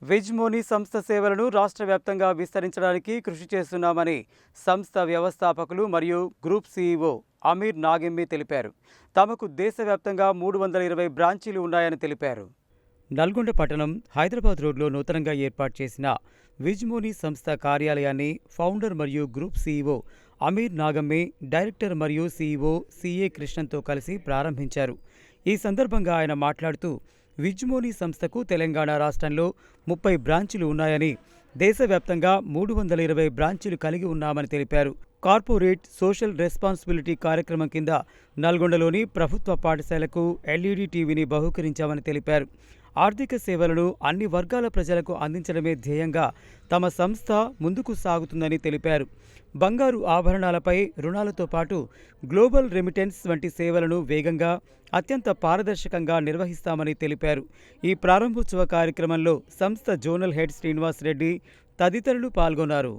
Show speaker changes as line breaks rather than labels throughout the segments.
విజ్మోని సంస్థ సేవలను రాష్ట్ర వ్యాప్తంగా విస్తరించడానికి కృషి చేస్తున్నామని సంస్థ వ్యవస్థాపకులు మరియు గ్రూప్ సీఈఓ అమీర్ నాగిమ్మి తెలిపారు. తమకు దేశవ్యాప్తంగా 320 బ్రాంచీలు ఉన్నాయని తెలిపారు. నల్గొండ పట్టణం హైదరాబాద్ రోడ్లో నూతనంగా ఏర్పాటు చేసిన విజ్మోని సంస్థ కార్యాలయాన్ని ఫౌండర్ మరియు గ్రూప్ సీఈఓ అమీర్ నాగమ్మి, డైరెక్టర్ మరియు సీఈఓ సిఏ కృష్ణన్తో కలిసి ప్రారంభించారు. ఈ సందర్భంగా ఆయన మాట్లాడుతూ విజ్మోని సంస్థకు తెలంగాణ రాష్ట్రంలో 30 బ్రాంచీలు ఉన్నాయని, దేశవ్యాప్తంగా 320 బ్రాంచీలు కలిగి ఉన్నామని తెలిపారు. కార్పొరేట్ సోషల్ రెస్పాన్సిబిలిటీ కార్యక్రమం కింద నల్గొండలోని ప్రభుత్వ పాఠశాలకు ఎల్ఈడీ టీవీని బహూకరించామని తెలిపారు. ఆర్థిక సేవలను అన్ని వర్గాల ప్రజలకు అందించడమే ధ్యేయంగా తమ సంస్థ ముందుకు సాగుతుందని తెలిపారు. బంగారు ఆభరణాలపై రుణాలతో పాటు గ్లోబల్ రెమిటెన్స్ వంటి సేవలను వేగంగా, అత్యంత పారదర్శకంగా నిర్వహిస్తామని తెలిపారు. ఈ ప్రారంభోత్సవ కార్యక్రమంలో సంస్థ జోనల్ హెడ్ శ్రీనివాస్ రెడ్డి తదితరులు పాల్గొన్నారు.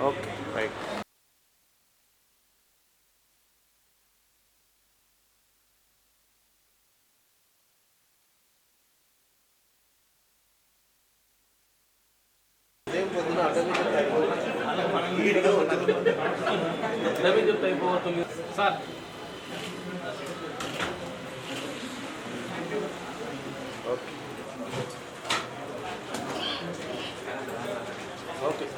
Okay, right.
Sir.
Okay.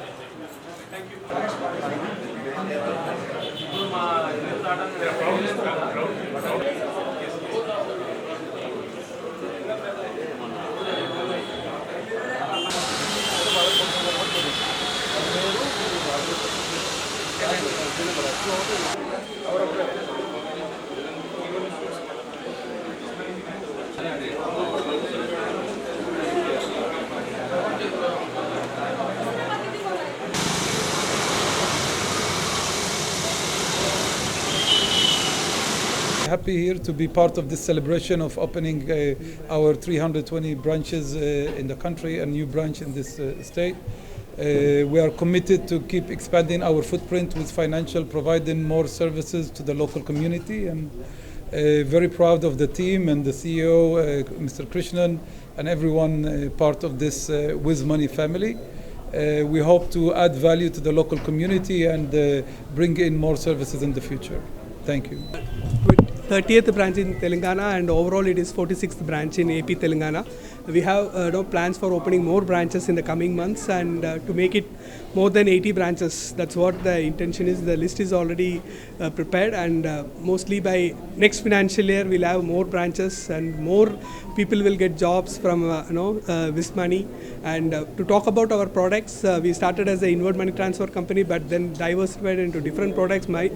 Happy here to be part of this celebration of opening our 320 branches in the country, a new branch in this state. We are committed to keep expanding our footprint with financial, providing more services to the local community, and Very proud of the team and the CEO, Mr. Krishnan, and everyone part of this WizMoney family. We hope to add value to the local community and bring in more services in the future. Thank you.
30th branch in Telangana, and overall it is 46th branch in AP Telangana. We have plans for opening more branches in the coming months, and to make it more than 80 branches. That's what the intention is. The list is already prepared, and mostly by next financial year we'll have more branches and more people will get jobs from WizMoney. And to talk about our products, we started as an inward money transfer company, but then diversified into different products. My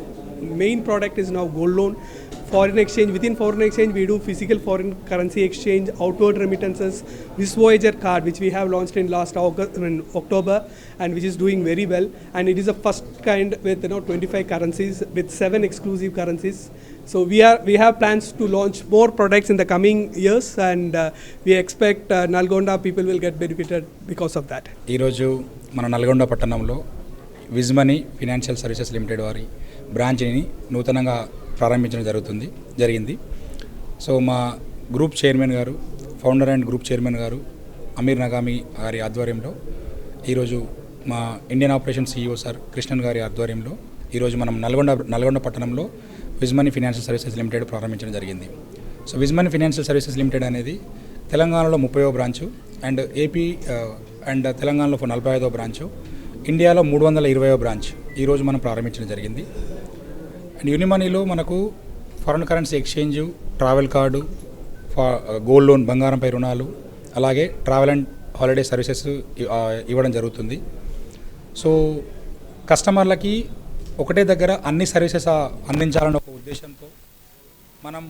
main product is now gold loan. Foreign exchange, within foreign exchange we do physical foreign currency exchange, outward remittances, this Voyager card which we have launched in last October, and which is doing very well, and it is a first kind with 25 currencies with 7 exclusive currencies. So we have plans to launch more products in the coming years, and we expect Nalgonda people will get benefited because of that.
ఈరోజు మన నల్గొండ పట్టణంలో విజ్మనీ financial services limited వారి బ్రాంచ్ని నూతనంగా ప్రారంభించడం జరిగింది. So మా group chairman గారు, founder and group chairman గారు అమీర్ నగామి గారి ఆధ్వర్యంలో ఈరోజు మా Indian operation CEO sir Krishnan గారి ఆధ్వర్యంలో ఈరోజు మనం నల్గొండ పట్టణంలో విజ్మనీ ఫినాన్షియల్ సర్వీసెస్ లిమిటెడ్ ప్రారంభించడం జరిగింది. సో విజ్మనీ ఫినాన్షియల్ సర్వీసెస్ లిమిటెడ్ అనేది తెలంగాణలో 30వ బ్రాంచు, అండ్ ఏపీ అండ్ తెలంగాణలో 45వ బ్రాంచు, ఇండియాలో 320వ బ్రాంచ్ ఈరోజు మనం ప్రారంభించడం జరిగింది. అండ్ యూనిమనీలో మనకు foreign currency exchange, travel card, gold loan బంగారంపై రుణాలు, అలాగే ట్రావెల్ అండ్ హాలిడే సర్వీసెస్ ఇవ్వడం జరుగుతుంది. సో కస్టమర్లకి ఒకటే దగ్గర అన్ని సర్వీసెస్ అందించాలన్న ఒక ఉద్దేశంతో మనం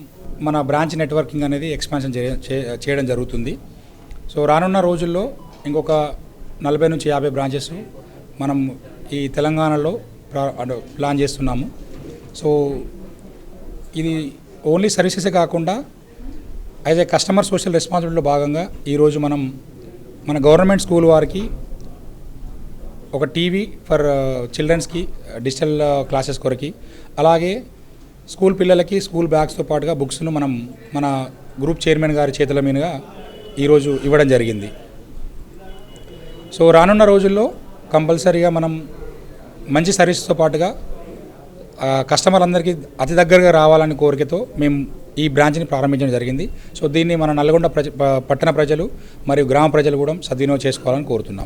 మన బ్రాంచ్ నెట్వర్కింగ్ అనేది ఎక్స్పాన్షన్ చేయడం జరుగుతుంది. సో రానున్న రోజుల్లో ఇంకొక 40 నుంచి 50 బ్రాంచెస్ మనం ఈ తెలంగాణలో ప్లాన్ చేస్తున్నాము. సో ఇది ఓన్లీ సర్వీసెసే కాకుండా యాజ్ ఏ కస్టమర్ సోషల్ రెస్పాన్సిబిలిటీలో భాగంగా ఈరోజు మనం మన గవర్నమెంట్ స్కూల్ వారికి ఒక టీవీ ఫర్ చిల్డ్రన్స్కి డిజిటల్ క్లాసెస్ కొరకి, అలాగే స్కూల్ పిల్లలకి స్కూల్ బ్యాగ్స్తో పాటుగా బుక్స్ను మనం మన గ్రూప్ చైర్మన్ గారి చేతుల మీదుగా ఈరోజు ఇవ్వడం జరిగింది. సో రానున్న రోజుల్లో కంపల్సరీగా మనం మంచి సర్వీస్తో పాటుగా కస్టమర్లందరికీ అతి దగ్గరగా రావాలని కోరికతో మేము ఈ బ్రాంచ్ని ప్రారంభించడం జరిగింది. సో దీన్ని మన నల్గొండ పట్టణ ప్రజలు మరియు గ్రామ ప్రజలు కూడా సద్వినియోగం చేసుకోవాలని కోరుతున్నాం.